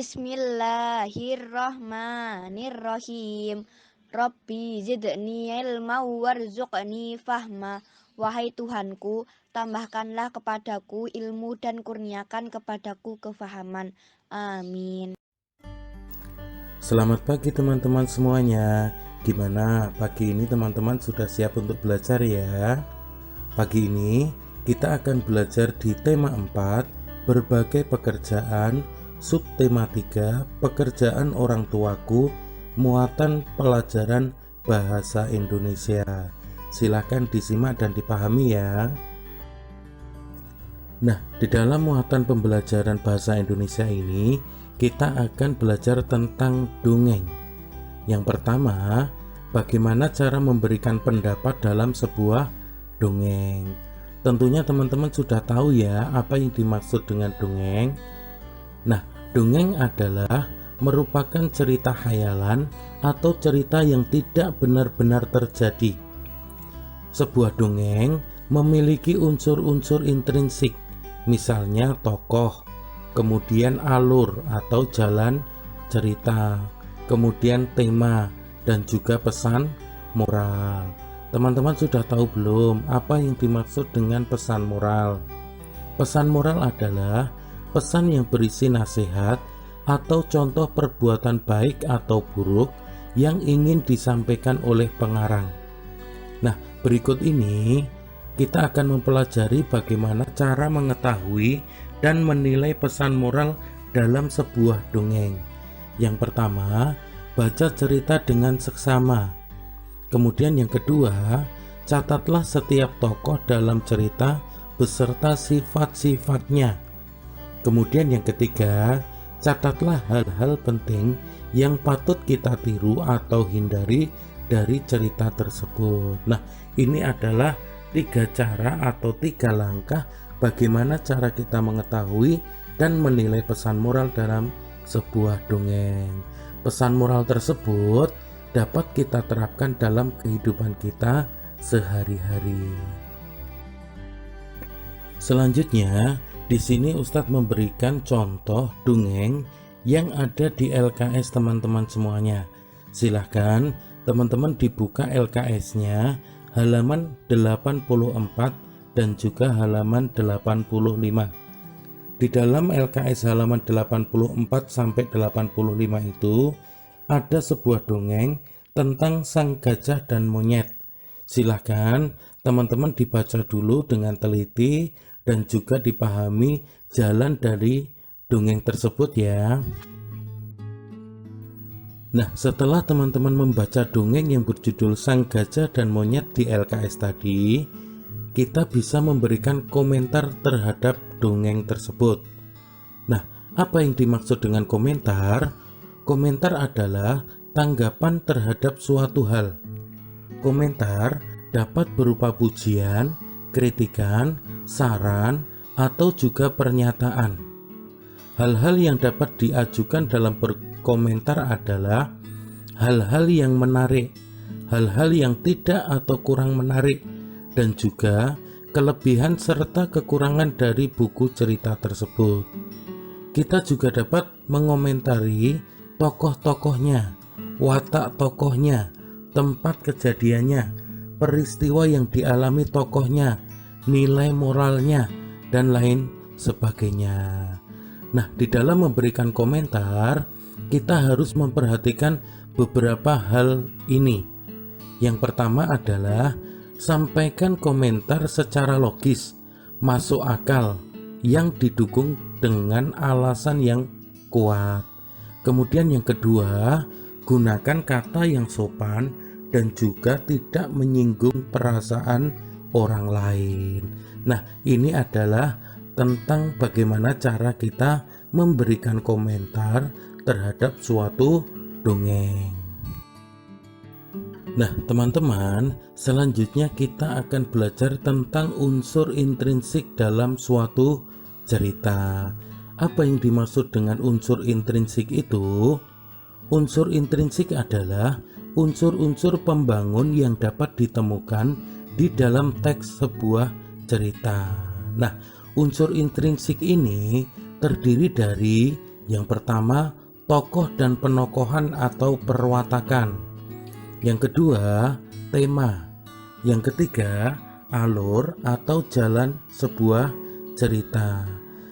Bismillahirrahmanirrahim. Rabbi zidni ilma warzuqni fahma. Wahai Tuhanku, tambahkanlah kepadaku ilmu dan kurniakan kepadaku kefahaman. Amin. Selamat pagi teman-teman semuanya. Gimana pagi ini teman-teman sudah siap untuk belajar ya? Pagi ini kita akan belajar di tema 4, berbagai pekerjaan, subtema 3, pekerjaan orang tuaku, muatan pelajaran bahasa Indonesia. Silakan disimak dan dipahami ya. Nah, di dalam muatan pembelajaran bahasa Indonesia ini, kita akan belajar tentang dongeng. Yang pertama, bagaimana cara memberikan pendapat dalam sebuah dongeng. Tentunya teman-teman sudah tahu ya apa yang dimaksud dengan dongeng. Nah, dongeng adalah merupakan cerita khayalan atau cerita yang tidak benar-benar terjadi. Sebuah dongeng memiliki unsur-unsur intrinsik, misalnya tokoh, kemudian alur atau jalan cerita, kemudian tema, dan juga pesan moral. Teman-teman sudah tahu belum apa yang dimaksud dengan pesan moral? Pesan moral adalah pesan yang berisi nasihat atau contoh perbuatan baik atau buruk yang ingin disampaikan oleh pengarang. Nah, berikut ini kita akan mempelajari bagaimana cara mengetahui dan menilai pesan moral dalam sebuah dongeng. Yang pertama, baca cerita dengan seksama. Kemudian yang kedua, catatlah setiap tokoh dalam cerita beserta sifat-sifatnya. Kemudian yang ketiga, catatlah hal-hal penting yang patut kita tiru atau hindari dari cerita tersebut. Nah, ini adalah 3 cara atau 3 langkah bagaimana cara kita mengetahui dan menilai pesan moral dalam sebuah dongeng. Pesan moral tersebut dapat kita terapkan dalam kehidupan kita sehari-hari. Selanjutnya, di sini Ustadz memberikan contoh dongeng yang ada di LKS teman-teman semuanya. Silahkan teman-teman dibuka LKS-nya halaman 84 dan juga halaman 85. Di dalam LKS halaman 84 sampai 85 itu ada sebuah dongeng tentang sang gajah dan monyet. Silahkan teman-teman dibaca dulu dengan teliti dan juga dipahami jalan dari dongeng tersebut ya. Nah, setelah teman-teman membaca dongeng yang berjudul Sang Gajah dan Monyet di LKS tadi, kita bisa memberikan komentar terhadap dongeng tersebut. Nah, apa yang dimaksud dengan komentar? Komentar adalah tanggapan terhadap suatu hal. Komentar dapat berupa pujian, kritikan, saran, atau juga pernyataan. Hal-hal yang dapat diajukan dalam berkomentar adalah hal-hal yang menarik, hal-hal yang tidak atau kurang menarik, dan juga kelebihan serta kekurangan dari buku cerita tersebut. Kita juga dapat mengomentari tokoh-tokohnya, watak tokohnya, tempat kejadiannya, peristiwa yang dialami tokohnya, nilai moralnya, dan lain sebagainya. Nah, di dalam memberikan komentar, kita harus memperhatikan beberapa hal ini. Yang pertama adalah sampaikan komentar secara logis, masuk akal, yang didukung dengan alasan yang kuat. Kemudian yang kedua, gunakan kata yang sopan dan juga tidak menyinggung perasaan orang lain. Nah, ini adalah tentang bagaimana cara kita memberikan komentar terhadap suatu dongeng. Nah, teman-teman, selanjutnya kita akan belajar tentang unsur intrinsik dalam suatu cerita. Apa yang dimaksud dengan unsur intrinsik itu? Unsur intrinsik adalah unsur-unsur pembangun yang dapat ditemukan di dalam teks sebuah cerita. Nah, unsur intrinsik ini terdiri dari Yang pertama, tokoh dan penokohan atau perwatakan. Yang kedua, tema. Yang ketiga, alur atau jalan sebuah cerita.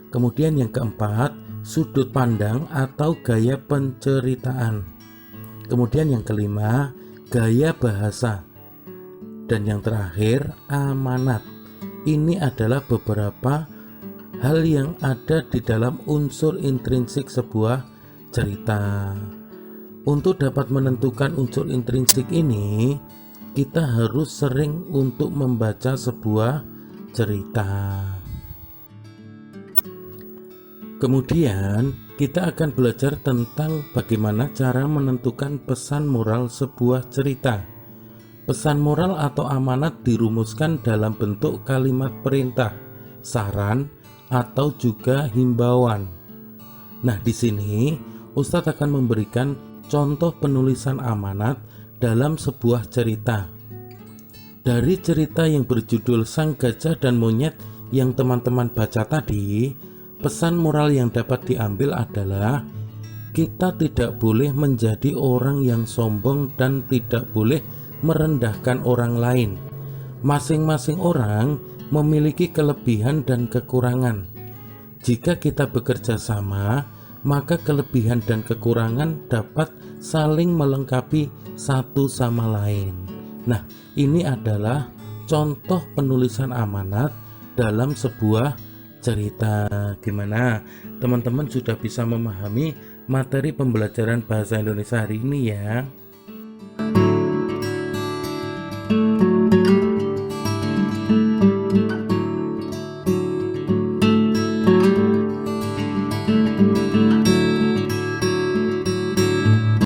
Kemudian yang keempat, sudut pandang atau gaya penceritaan. Kemudian yang kelima, gaya bahasa. Dan yang terakhir, amanat. Ini adalah beberapa hal yang ada di dalam unsur intrinsik sebuah cerita. Untuk dapat menentukan unsur intrinsik ini, kita harus sering untuk membaca sebuah cerita. Kemudian, kita akan belajar tentang bagaimana cara menentukan pesan moral sebuah cerita. Pesan moral atau amanat dirumuskan dalam bentuk kalimat perintah, saran, atau juga himbauan. Nah, di sini Ustadz akan memberikan contoh penulisan amanat dalam sebuah cerita. Dari cerita yang berjudul Sang Gajah dan Monyet yang teman-teman baca tadi, pesan moral yang dapat diambil adalah kita tidak boleh menjadi orang yang sombong dan tidak boleh merendahkan orang lain. Masing-masing orang memiliki kelebihan dan kekurangan. Jika kita bekerja sama, maka kelebihan dan kekurangan dapat saling melengkapi satu sama lain. Nah, ini adalah contoh penulisan amanat dalam sebuah cerita. Gimana? Teman-teman sudah bisa memahami materi pembelajaran bahasa Indonesia hari ini ya?